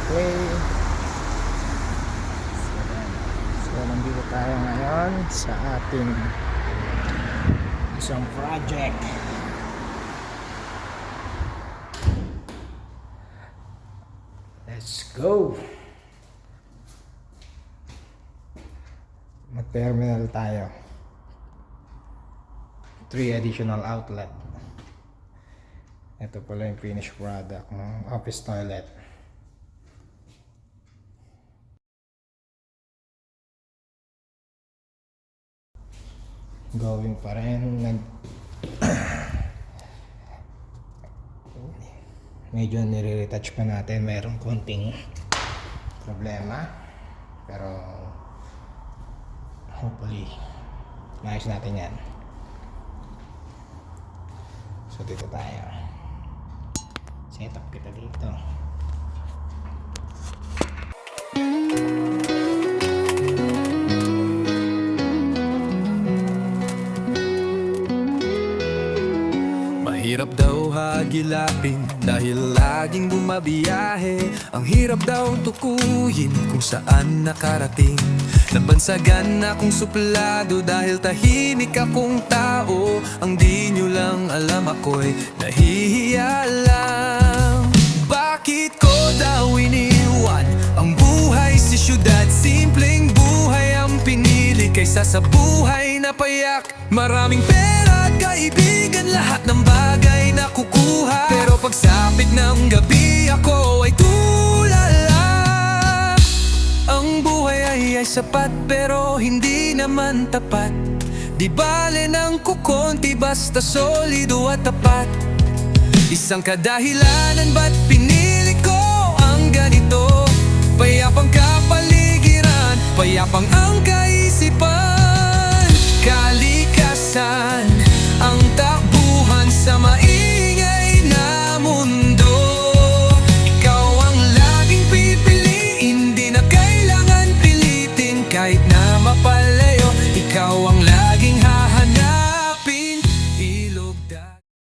Okay. So nandito tayo ngayon sa ating isang project. Let's go. Mag-terminal tayo. 3 additional outlet. Ito pala yung finished product ng office toilet. Going pa rin. Medyo nire-retouch pa natin. Mayroong konting problema. Pero hopefully maayos natin yan. So dito tayo. Set up kita dito. Mahirap daw hagilapin dahil laging bumabiyahe. Ang hirap daw tukuyin kung saan nakarating. Nabansagan akong suplado dahil tahimik akong tao. Ang di nyo lang alam ako'y nahihiya lang. Bakit ko daw iniwan ang buhay sa syudad? Simpleng buhay ang pinili kaysa sa buhay na payak. Maraming pera at kaibigan, lahat ng bagay na kukuha. Pero pagsapit ng gabi ako ay tulala. Ang buhay ay sapat pero hindi naman tapat. Di bale ng kukonti basta solido at tapat. Isang kadahilanan ba't pinili ko ang ganito. Payapang kapaligiran, payapang ang kaisipan. Kalikasan ang takbuhan sa maingay na mundo. Ikaw ang laging pipiliin, di na kailangan pilitin kahit na